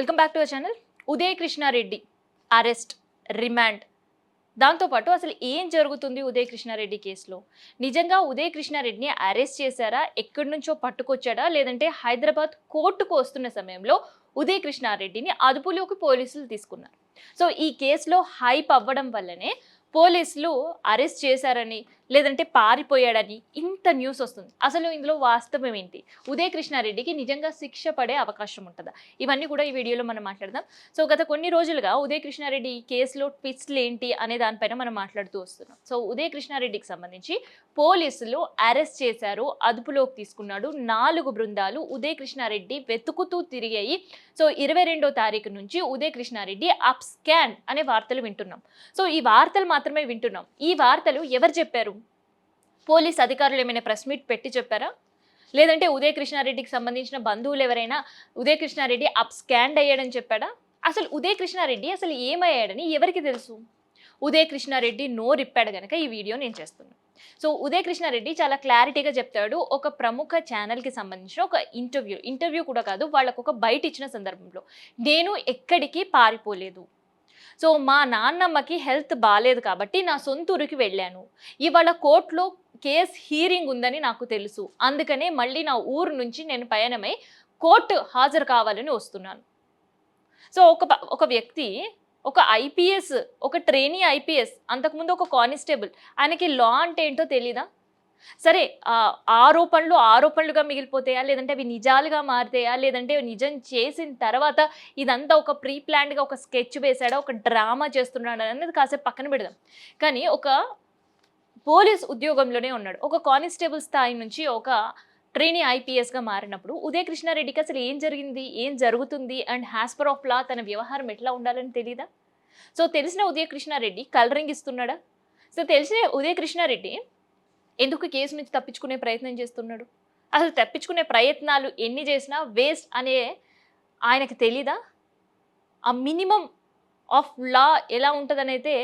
Welcome back to our channel. Uday Krishna Reddy arrest, remand, దాంతోపాటు అసలు ఏం జరుగుతుంది ఉదయ్ కృష్ణారెడ్డి కేసులో? నిజంగా ఉదయ్ కృష్ణారెడ్డిని అరెస్ట్ చేశారా, ఎక్కడి నుంచో పట్టుకొచ్చాడా, లేదంటే హైదరాబాద్ కోర్టుకు వస్తున్న సమయంలో ఉదయ్ కృష్ణారెడ్డిని అదుపులోకి పోలీసులు తీసుకున్నారు. సో ఈ కేసులో హైప్ అవ్వడం వల్లనే పోలీసులు అరెస్ట్ చేశారని, లేదంటే పారిపోయాడని ఇంత న్యూస్ వస్తుంది. అసలు ఇందులో వాస్తవం ఏంటి? ఉదయ్ కృష్ణారెడ్డికి నిజంగా శిక్ష పడే అవకాశం ఉంటుందా? ఇవన్నీ కూడా ఈ వీడియోలో మనం మాట్లాడదాం. సో గత కొన్ని రోజులుగా ఉదయ్ కృష్ణారెడ్డి ఈ కేసులో ట్విస్ట్లు ఏంటి అనే దానిపైన మనం మాట్లాడుతూ వస్తున్నాం. సో ఉదయ్ కృష్ణారెడ్డికి సంబంధించి పోలీసులు అరెస్ట్ చేశారు, అదుపులోకి తీసుకున్నాడు. 4 బృందాలు ఉదయ్ కృష్ణారెడ్డి వెతుకుతూ తిరిగాయి. సో 22వ తారీఖు నుంచి ఉదయ్ కృష్ణారెడ్డి అప్ స్కాన్ అనే వార్తలు వింటున్నాం. సో ఈ వార్తలు మాత్రమే వింటున్నాం. ఈ వార్తలు ఎవరు చెప్పారు? పోలీస్ అధికారులు ఏమైనా ప్రెస్ మీట్ పెట్టి చెప్పారా? లేదంటే ఉదయ్ కృష్ణారెడ్డికి సంబంధించిన బంధువులు ఎవరైనా ఉదయ్ కృష్ణారెడ్డి అప్ స్కాన్ అయ్యాడని చెప్పాడా? అసలు ఉదయ్ కృష్ణారెడ్డి అసలు ఏమయ్యాడని ఎవరికి తెలుసు? ఉదయ్ కృష్ణారెడ్డి నోరిప్పాడు గనక ఈ వీడియో నేను చేస్తున్నాను. సో ఉదయ్ కృష్ణారెడ్డి చాలా క్లారిటీగా చెప్తాడు. ఒక ప్రముఖ ఛానల్కి సంబంధించిన ఒక ఇంటర్వ్యూ కూడా కాదు, వాళ్ళకు ఒక బయట ఇచ్చిన సందర్భంలో, నేను ఎక్కడికి పారిపోలేదు. సో మా నాన్నమ్మకి హెల్త్ బాగాలేదు కాబట్టి నా సొంత ఊరికి వెళ్ళాను. ఇవాళ కోర్టులో కేస్ హీరింగ్ ఉందని నాకు తెలుసు, అందుకనే మళ్ళీ నా ఊరు నుంచి నేను పయనమై కోర్టు హాజరు కావాలని వస్తున్నాను. సో ఒక వ్యక్తి, ఒక ఐపీఎస్, ఒక ట్రైనీ ఐపీఎస్, అంతకుముందు ఒక కానిస్టేబుల్, ఆయనకి లా అంటే ఏంటో తెలీదా? సరే, ఆరోపణలుగా మిగిలిపోతాయా, లేదంటే అవి నిజాలుగా మారుతాయా, లేదంటే నిజం చేసిన తర్వాత ఇదంతా ఒక ప్రీ ప్లాన్డ్గా ఒక స్కెచ్ వేసాడా, ఒక డ్రామా చేస్తున్నాడు అనేది కాసేపు పక్కన పెడదాం. కానీ ఒక పోలీస్ ఉద్యోగంలోనే ఉన్నాడు. ఒక కానిస్టేబుల్ స్థాయి నుంచి ఒక ట్రైనీ ఐపీఎస్గా మారినప్పుడు ఉదయ్ కృష్ణారెడ్డికి అసలు ఏం జరిగింది, ఏం జరుగుతుంది, and as per of law తన వ్యవహారం ఎట్లా ఉండాలని తెలీదా? సో తెలిసిన ఉదయ్ కృష్ణారెడ్డి కలరింగ్ ఇస్తున్నాడా? సో తెలిసిన ఉదయ్ కృష్ణారెడ్డి ఎందుకు కేసు నుంచి తప్పించుకునే ప్రయత్నం చేస్తున్నాడు? అసలు తప్పించుకునే ప్రయత్నాలు ఎన్ని చేసినా వేస్ట్ అనే ఆయనకు తెలీదా? ఆ మినిమం ఆఫ్ లా ఎలా ఉంటుందనైతే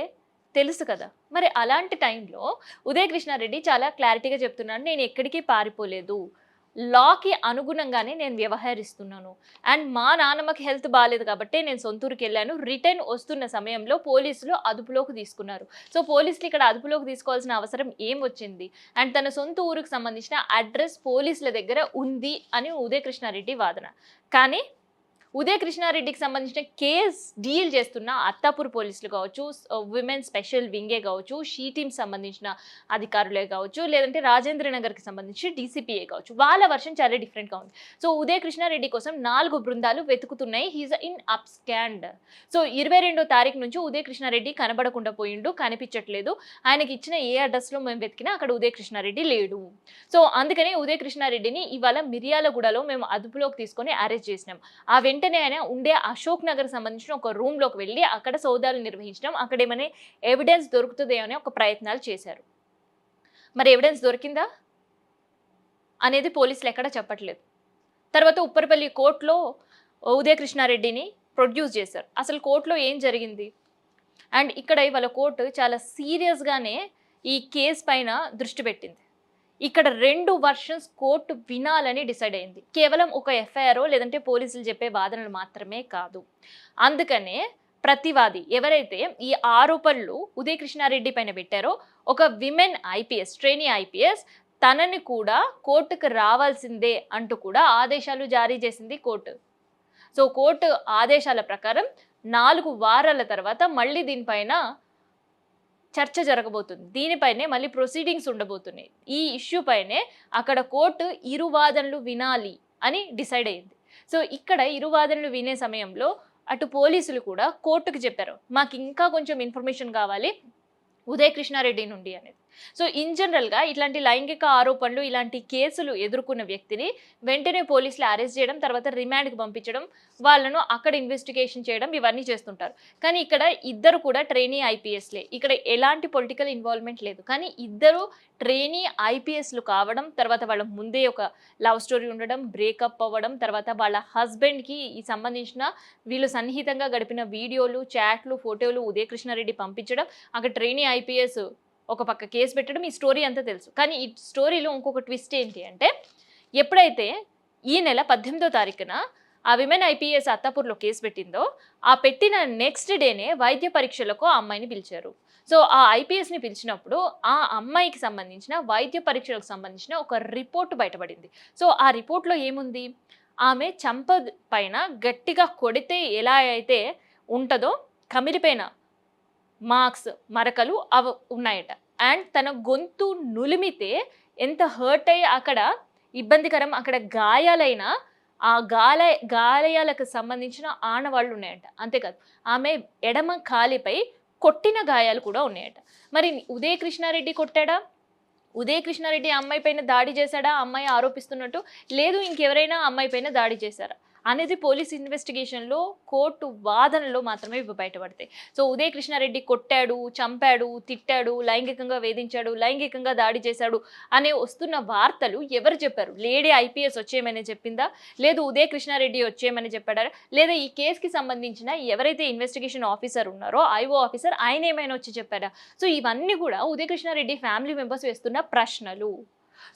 తెలుసు కదా. మరి అలాంటి టైంలో ఉదయ్ కృష్ణారెడ్డి చాలా క్లారిటీగా చెప్తున్నాడు, నేను ఎక్కడికి పారిపోలేదు, లాకి అనుగుణంగానే నేను వ్యవహరిస్తున్నాను, అండ్ మా నాన్నమ్మకి హెల్త్ బాగాలేదు కాబట్టి నేను సొంతూరుకి వెళ్ళాను. రిటర్న్ వస్తున్న సమయంలో పోలీసులు అదుపులోకి తీసుకున్నారు. సో పోలీసులు ఇక్కడ అదుపులోకి తీసుకోవాల్సిన అవసరం ఏం వచ్చింది? అండ్ తన సొంత ఊరికి సంబంధించిన అడ్రస్ పోలీసుల దగ్గర ఉంది అని ఉదయ్ కృష్ణారెడ్డి వాదన. కానీ ఉదయ్ కృష్ణారెడ్డికి సంబంధించిన కేస్ డీల్ చేస్తున్న అత్తాపూర్ పోలీసులు కావచ్చు, విమెన్ స్పెషల్ వింగే కావచ్చు, షీ టీమ్ సంబంధించిన అధికారులే కావచ్చు, లేదంటే రాజేంద్ర నగర్కి సంబంధించి డీసీపీఏ కావచ్చు, వాళ్ళ వర్షన్ చాలా డిఫరెంట్గా ఉంది. సో ఉదయ్ కృష్ణారెడ్డి కోసం 4 బృందాలు వెతుకుతున్నాయి. He's in abscond. So 22వ తారీఖు నుంచి ఉదయ్ కృష్ణారెడ్డి కనబడకుండా పోయిండు, కనిపించట్లేదు. ఆయనకి ఇచ్చిన ఏ అడ్రస్లో మేము వెతికినా అక్కడ ఉదయ్ కృష్ణారెడ్డి లేడు. సో అందుకనే ఉదయ్ కృష్ణారెడ్డిని ఇవాళ మిర్యాలగూడలో మేము అదుపులోకి తీసుకొని అరెస్ట్ చేసినాం. ఆ వెంటనే ఆయన ఉండే అశోక్ నగర్ సంబంధించిన ఒక రూమ్లోకి వెళ్ళి అక్కడ సోదాలు నిర్వహించడం, అక్కడ ఏమైనా ఎవిడెన్స్ దొరుకుతుంది అనే ఒక ప్రయత్నాలు చేశారు. మరి ఎవిడెన్స్ దొరికిందా అనేది పోలీసులు ఎక్కడా చెప్పట్లేదు. తర్వాత ఉప్పరపల్లి కోర్టులో ఉదయ్ కృష్ణారెడ్డిని ప్రొడ్యూస్ చేశారు. అసలు కోర్టులో ఏం జరిగింది? అండ్ ఇక్కడ ఇవాళ కోర్టు చాలా సీరియస్గానే ఈ కేసు పైన దృష్టి పెట్టింది. ఇక్కడ 2 వర్షన్స్ కోర్టు వినాలని డిసైడ్ అయింది. కేవలం ఒక ఎఫ్ఐఆర్ లేదంటే పోలీసులు చెప్పే వాదనలు మాత్రమే కాదు. అందుకనే ప్రతివాది ఎవరైతే ఈ ఆరోపణలు ఉదయ్ కృష్ణారెడ్డి పైన పెట్టారో, ఒక విమెన్ ఐపీఎస్, ట్రైనీ ఐపీఎస్, తనని కూడా కోర్టుకు రావాల్సిందే అంటూ కూడా ఆదేశాలు జారీ చేసింది కోర్టు. సో కోర్టు ఆదేశాల ప్రకారం 4 వారాల తర్వాత మళ్ళీ దీనిపైన చర్చ జరగబోతుంది. దీనిపైనే మళ్ళీ ప్రొసీడింగ్స్ ఉండబోతున్నాయి. ఈ ఇష్యూ పైనే అక్కడ కోర్టు ఇరు వాదనలు వినాలి అని డిసైడ్ అయ్యింది. సో ఇక్కడ ఇరు వాదనలు వినే సమయంలో అటు పోలీసులు కూడా కోర్టుకు చెప్పారు, మాకు ఇంకా కొంచెం ఇన్ఫర్మేషన్ కావాలి ఉదయ్ కృష్ణారెడ్డి నుండి అనేది. సో ఇన్ జనరల్గా ఇట్లాంటి లైంగిక ఆరోపణలు, ఇలాంటి కేసులు ఎదుర్కొన్న వ్యక్తిని వెంటనే పోలీసులు అరెస్ట్ చేయడం, తర్వాత రిమాండ్కి పంపించడం, వాళ్ళను అక్కడ ఇన్వెస్టిగేషన్ చేయడం, ఇవన్నీ చేస్తుంటారు. కానీ ఇక్కడ ఇద్దరు కూడా ట్రైనీ ఐపీఎస్లే, ఇక్కడ ఎలాంటి పొలిటికల్ ఇన్వాల్వ్మెంట్ లేదు. కానీ ఇద్దరు ట్రైనీ ఐపీఎస్లు కావడం, తర్వాత వాళ్ళ ముందే ఒక లవ్ స్టోరీ ఉండడం, బ్రేకప్ అవ్వడం, తర్వాత వాళ్ళ హస్బెండ్కి ఈ సంబంధించిన వీళ్ళు సన్నిహితంగా గడిపిన వీడియోలు, చాట్లు, ఫోటోలు ఉదయ్ కృష్ణారెడ్డి పంపించడం, అక్కడ ట్రైనీ ఐపీఎస్ ఒక పక్క కేసు పెట్టడం, ఈ స్టోరీ అంతా తెలుసు. కానీ ఈ స్టోరీలో ఇంకొక ట్విస్ట్ ఏంటి అంటే, ఎప్పుడైతే ఈ నెల 18వ తారీఖున ఆ విమెన్ ఐపీఎస్ అత్తాపూర్లో కేసు పెట్టిందో, ఆ పెట్టిన నెక్స్ట్ డేనే వైద్య పరీక్షలకు ఆ అమ్మాయిని పిలిచారు. సో, ఆ ఐపీఎస్‌ని పిలిచినప్పుడు ఆ అమ్మాయికి సంబంధించిన వైద్య పరీక్షలకు సంబంధించిన ఒక రిపోర్ట్ బయటపడింది. సో, ఆ రిపోర్ట్‌లో ఏముంది? ఆమె చెంప పైన గట్టిగా కొడితే ఎలా అయితే ఉంటదో కమిలిపోయిన మార్క్స్, మరకలు ఉన్నాయట. అండ్ తన గొంతు నులిమితే ఎంత హర్ట్ అయ్యి అక్కడ ఇబ్బందికరం, అక్కడ గాయాలైన ఆ గాయాలకు సంబంధించిన ఆనవాళ్లున్నాయంట. అంతేకాదు ఆమె ఎడమ కాలిపై కొట్టిన గాయాలు కూడా ఉన్నాయట. మరి ఉదయ్ కృష్ణారెడ్డి కొట్టాడా? ఉదయ్ కృష్ణారెడ్డి ఆ అమ్మాయి పైన దాడి చేశాడా? ఆ అమ్మాయి ఆరోపిస్తున్నట్టు. లేదు ఇంకెవరైనా ఆ అమ్మాయి పైన దాడి చేశారా? అనేది పోలీస్ ఇన్వెస్టిగేషన్‌లో, కోర్టు వాదనలో మాత్రమే ఇవి బయటపడతాయి. సో, ఉదయ్ కృష్ణారెడ్డి కొట్టాడు, చంపాడు, తిట్టాడు, లైంగికంగా వేధించాడు, లైంగికంగా దాడి చేశాడు అనే వస్తున్న వార్తలు ఎవరు చెప్పారు? లేడీ ఐపీఎస్ వచ్చేయమని చెప్పిందా? లేదు ఉదయ్ కృష్ణారెడ్డి వచ్చేయమని చెప్పాడా? లేదా ఈ కేస్‌కి సంబంధించిన ఎవరైతే ఇన్వెస్టిగేషన్ ఆఫీసర్ ఉన్నారో, ఐఓ ఆఫీసర్ ఆయన ఏమైనా వచ్చి చెప్పారా? సో, ఇవన్నీ కూడా ఉదయ్ కృష్ణారెడ్డి ఫ్యామిలీ మెంబర్స్ వేస్తున్న ప్రశ్నలు.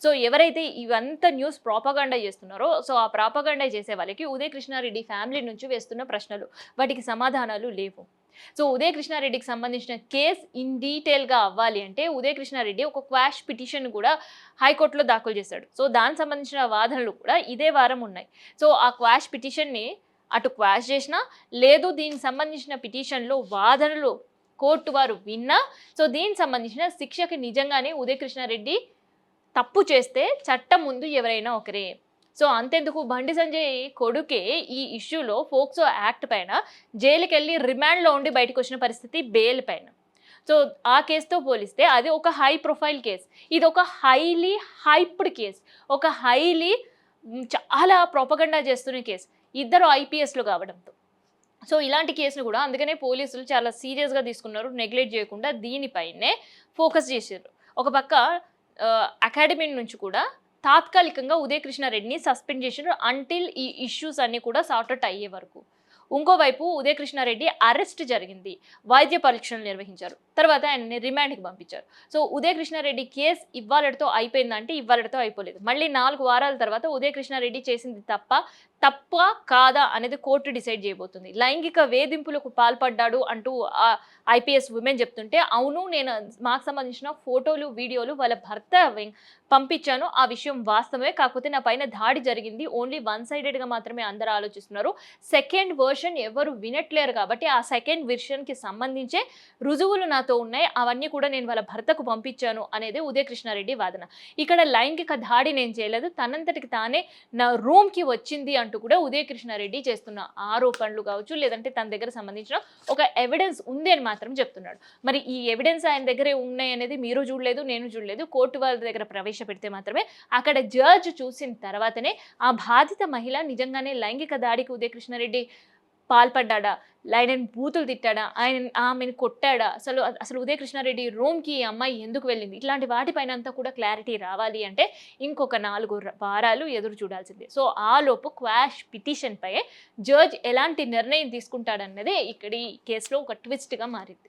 సో, ఎవరైతే ఇవంతా న్యూస్ ప్రాపగండా చేస్తున్నారో, సో, ఆ ప్రాపగండా చేసే వాళ్ళకి ఉదయ్ కృష్ణారెడ్డి ఫ్యామిలీ నుంచి వేస్తున్న ప్రశ్నలు. వాటికి సమాధానాలు లేవు. సో, ఉదయ్ కృష్ణారెడ్డికి సంబంధించిన కేస్ ఇన్ డీటెయిల్‌గా అవ్వాలి అంటే ఉదయ్ కృష్ణారెడ్డి ఒక క్వాష్ పిటిషన్ కూడా హైకోర్టులో దాఖలు చేశాడు. సో, దానికి సంబంధించిన వాదనలు కూడా ఇదే వారం ఉన్నాయి. సో, ఆ క్వాష్ పిటిషన్‌ని అటు క్వాష్ చేసినా, లేదు దీనికి సంబంధించిన పిటిషన్‌లో వాదనలు కోర్టు వారు విన్నా, సో, దీనికి సంబంధించిన శిక్షకి నిజంగానే ఉదయ్ కృష్ణారెడ్డి తప్పు చేస్తే చట్టం ముందు ఎవరైనా ఒకరే. సో, అంతెందుకు బండి సంజయ్ కొడుకే ఈ ఇష్యూలో ఫోక్సో యాక్ట్ పైన జైలుకెళ్ళి రిమాండ్‌లో ఉండి బయటకొచ్చిన పరిస్థితి బెయిల్ పైన. సో, ఆ కేసుతో పోలిస్తే అది ఒక హై ప్రొఫైల్ కేస్. ఇదొక హైలీ హైప్డ్ కేస్. ఒక హైలీ చాలా ప్రొపగండా చేస్తున్న కేస్. ఇద్దరు ఐపీఎస్‌లు కావడంతో. సో, ఇలాంటి కేసులు కూడా అందుకనే పోలీసులు చాలా సీరియస్‌గా తీసుకున్నారు. నెగ్లెక్ట్ చేయకుండా దీనిపైనే ఫోకస్ చేశారు. ఒక పక్క అకాడమీ నుంచి కూడా తాత్కాలికంగా ఉదయ్ కృష్ణారెడ్డిని సస్పెండ్ చేశారు అంటిల్ ఈ ఇష్యూస్ అన్నీ కూడా సార్ట్ అవుట్ అయ్యే వరకు. ఇంకోవైపు ఉదయ్ కృష్ణారెడ్డి అరెస్ట్ జరిగింది. వైద్య పరీక్షలు నిర్వహించారు. తర్వాత ఆయనని రిమాండ్‌కి పంపించారు. సో, ఉదయ్ కృష్ణారెడ్డి కేసు ఇవ్వాళటితో అయిపోయిందంటే ఇవ్వాళటితో అయిపోలేదు. మళ్ళీ 4 వారాల తర్వాత ఉదయ్ కృష్ణారెడ్డి చేసింది తప్ప కాదా అనేది కోర్టు డిసైడ్ చేయబోతుంది. లైంగిక వేధింపులకు పాల్పడ్డాడు అంటూ ఐపీఎస్ విమెన్ చెప్తుంటే, అవును నేను మాకు సంబంధించిన ఫోటోలు, వీడియోలు వాళ్ళ భర్త పంపించాను. ఆ విషయం వాస్తవమే. కాకపోతే నా పైన దాడి జరిగింది. ఓన్లీ వన్ సైడెడ్‌గా మాత్రమే అందరూ ఆలోచిస్తున్నారు. సెకండ్ వెర్షన్ ఎవరు వినట్లేరు కాబట్టి ఆ సెకండ్ వెర్షన్‌కి సంబంధించే రుజువులు నాతో ఉన్నాయి. అవన్నీ కూడా నేను వాళ్ళ భర్తకు పంపించాను అనేది ఉదయ్ కృష్ణారెడ్డి వాదన. ఇక్కడ లైంగిక దాడి నేను చేయలేదు. తనంతటికి తానే నా రూమ్‌కి వచ్చింది అంటూ కూడా ఉదయ్ కృష్ణారెడ్డి చేస్తున్న ఆరోపణలు కావచ్చు, లేదంటే తన దగ్గర సంబంధించిన ఒక ఎవిడెన్స్ ఉంది అని మాత్రం చెప్తున్నాడు. మరి ఈ ఎవిడెన్స్ ఆయన దగ్గరే ఉన్నాయి అనేది మీరు చూడలేదు, నేను చూడలేదు. కోర్టు వాళ్ళ దగ్గర ప్రవేశపెడితే మాత్రమే అక్కడ జడ్జ్ చూసిన తర్వాతనే ఆ బాధిత మహిళ నిజంగానే లైంగిక దాడికి ఉదయ్ కృష్ణారెడ్డి పాల్పడ్డాడా, ఆయనని బూతులు తిట్టాడా, ఆమెను కొట్టాడా, అసలు ఉదయ్ కృష్ణారెడ్డి రూమ్‌కి ఈ అమ్మాయి ఎందుకు వెళ్ళింది, ఇట్లాంటి వాటిపైన అంతా కూడా క్లారిటీ రావాలి అంటే ఇంకొక 4 వారాలు ఎదురు చూడాల్సిందే. సో, ఆలోపు క్వాష్ పిటిషన్‌పై జడ్జ్ ఎలాంటి నిర్ణయం తీసుకుంటాడన్నదే ఇక్కడ ఈ కేసులో ఒక ట్విస్ట్‌గా మారింది.